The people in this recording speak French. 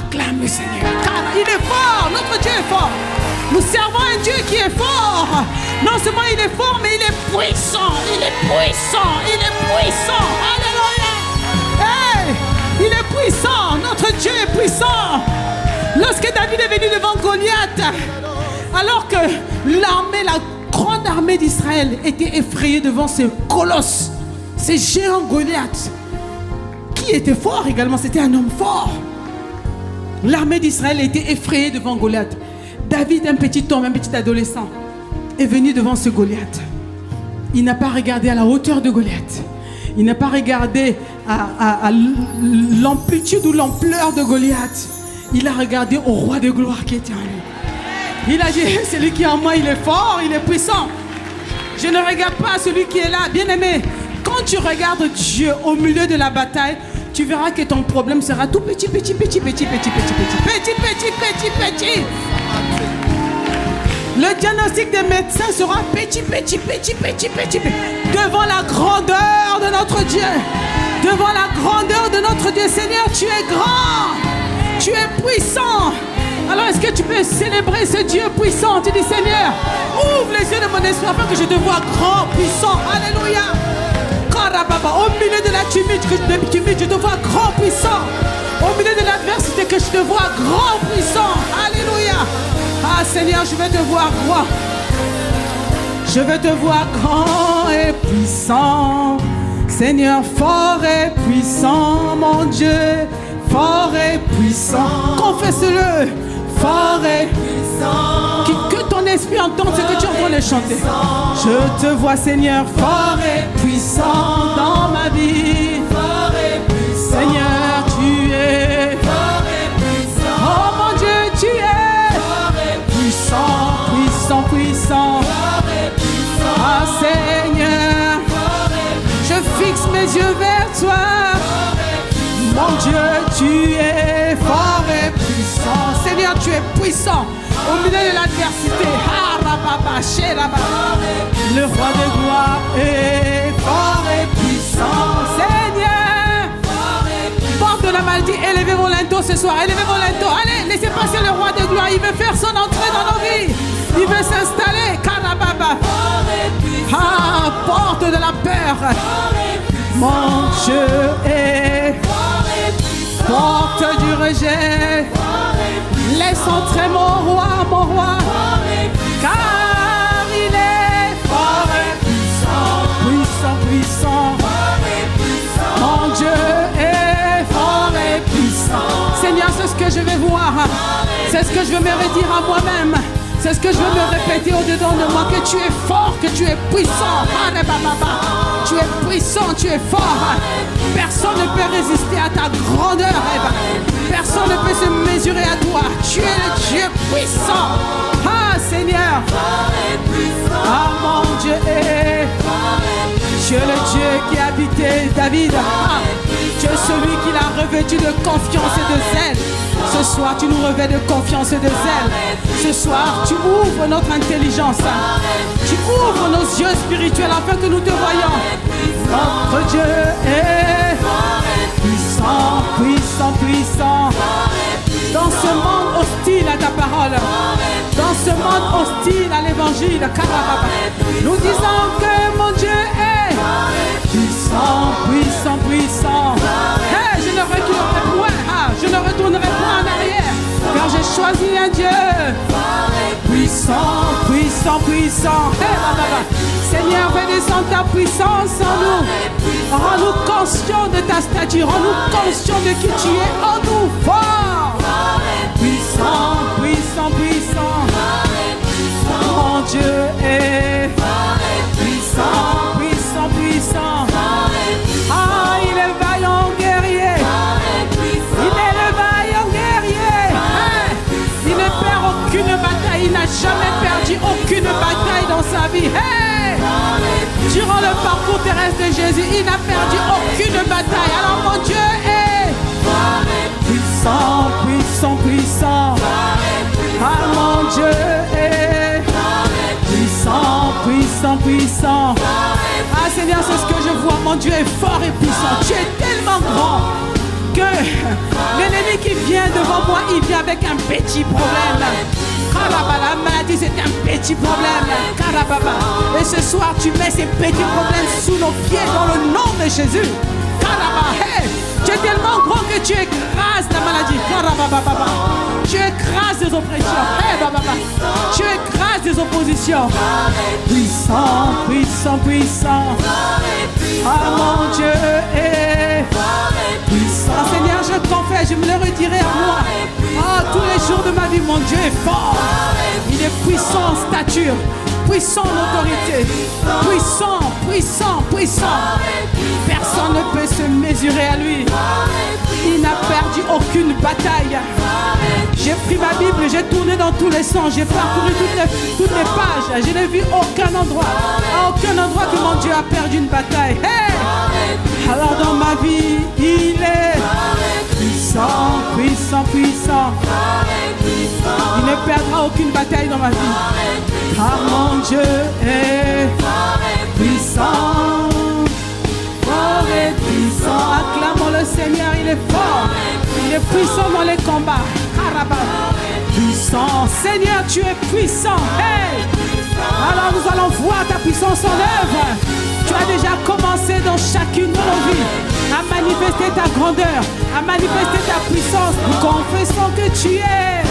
Acclame le Seigneur. Car il est fort, notre Dieu est fort. Nous servons un Dieu qui est fort. Non seulement il est fort, mais il est puissant. Il est puissant. Il est puissant. Alléluia. Hey, il est puissant. Notre Dieu est puissant. Lorsque David est venu devant Goliath, alors que l'armée, la grande armée d'Israël était effrayée devant ce colosse, ce géant Goliath, qui était fort également, c'était un homme fort. L'armée d'Israël était effrayée devant Goliath. David, un petit homme, un petit adolescent, est venu devant ce Goliath. Il n'a pas regardé à la hauteur de Goliath. Il n'a pas regardé à l'amplitude ou l'ampleur de Goliath. Il a regardé au roi de gloire qui était en lui. Il a dit, celui qui est en moi, il est fort, il est puissant. Je ne regarde pas celui qui est là. Bien-aimé, quand tu regardes Dieu au milieu de la bataille, tu verras que ton problème sera tout petit. Le diagnostic des médecins sera petit. Devant la grandeur de notre Dieu. Devant la grandeur de notre Dieu. Seigneur, tu es grand. Tu es puissant. Alors est-ce que tu peux célébrer ce Dieu puissant? Tu dis, Seigneur, ouvre les yeux de mon esprit afin que je te vois grand, puissant. Alléluia. Au milieu de la timide, je te vois grand, puissant. Au milieu de l'adversité, que je te vois grand, puissant. Alléluia. Ah Seigneur, je vais te voir grand. Je vais te voir grand et puissant. Seigneur, fort et puissant, mon Dieu. Fort et puissant. Confesse-le. Fort et puissant. Que ton esprit entende ce que tu es en train de chanter. Je te vois, Seigneur, fort et puissant dans ma vie. Fort et puissant. Seigneur, tu es fort et puissant. Oh mon Dieu, tu es fort et puissant, puissant. Fort et puissant. Ah Seigneur, je fixe mes yeux vers toi. Mon Dieu, tu es fort et puissant. Seigneur, tu es puissant au milieu de l'adversité. Le roi de gloire est fort et puissant. Seigneur, porte de la maladie, élevez vos linteaux ce soir. Élevez vos linteaux. Allez, laissez passer le roi de gloire. Il veut faire son entrée dans nos vies. Il veut s'installer. Ah, porte de la peur. Mon Dieu est porte du rejet. Laisse entrer mon roi, car il est fort et puissant. Mon Dieu est fort et puissant. Seigneur, c'est ce que je vais voir. C'est ce que je veux me redire à moi-même. C'est ce que je veux me répéter au-dedans de moi, que tu es fort, que tu es puissant. Tu es puissant, tu es fort. Personne ne peut résister à ta grandeur. Personne ne peut se mesurer à toi. Tu es le Dieu puissant. Ah Seigneur. Ah mon Dieu est. Tu es le Dieu qui a habité David. Ah, tu es celui qui l'a revêtu de confiance et de zèle. Ce soir, tu nous revêts de confiance et de zèle. Ce soir, tu ouvres notre intelligence. Tu ouvres nos yeux spirituels afin que nous te voyions. Notre Dieu est puissant. Dans ce monde hostile à ta parole, dans ce monde hostile à l'évangile, nous disons que mon Dieu est puissant. Hey, je ne reculerai point, je ne retournerai point en arrière, car j'ai choisi un Dieu puissant. Hey, Seigneur, fais descendre ta puissance en nous. Rends-nous conscients de ta stature, rends-nous conscients de qui tu es en nous, fort, puissant. Mon Dieu est puissant. Ah, il est vaillant guerrier. Il ne perd aucune bataille. Il n'a jamais perdu aucune bataille dans sa vie. Hey! Durant le parcours terrestre de Jésus, il n'a perdu aucune bataille. Alors mon Dieu est puissant. Ah, mon Dieu est puissant. Ah Seigneur, c'est ce que je vois. Mon Dieu est fort et puissant. Tu es tellement grand que L'ennemi qui vient devant moi, il vient avec un petit problème. La maladie, c'est un petit problème. Et ce soir, tu mets ces petits problèmes sous nos pieds dans le nom de Jésus. Tu es tellement grand que tu écrases la maladie. Tu écrases des oppressions. Tu écrases des oppositions. Puissant, puissant, puissant. Ah mon Dieu est puissant. Seigneur, je confesse, je me le redirai à moi. Ah, tous les jours de ma vie, mon Dieu est fort. Il est puissant en stature, puissant en autorité, puissant, puissant, puissant. Personne ne peut se mesurer à lui. Il n'a perdu aucune bataille. J'ai pris ma Bible, j'ai tourné dans tous les sens, j'ai parcouru toutes les pages. Je n'ai vu aucun endroit, à aucun endroit que mon Dieu a perdu une bataille. Hey! Alors dans ma vie, il est puissant, puissant, puissant. Il ne perdra aucune bataille dans ma vie. Car mon Dieu est puissant. Fort et puissant. Acclamons le Seigneur, il est fort. Il est puissant dans les combats. Puissant. Seigneur, tu es puissant. Hey! Alors nous allons voir ta puissance en œuvre. Tu as déjà commencé dans chacune de nos vies à manifester ta grandeur, à manifester ta puissance. Nous confessons que tu es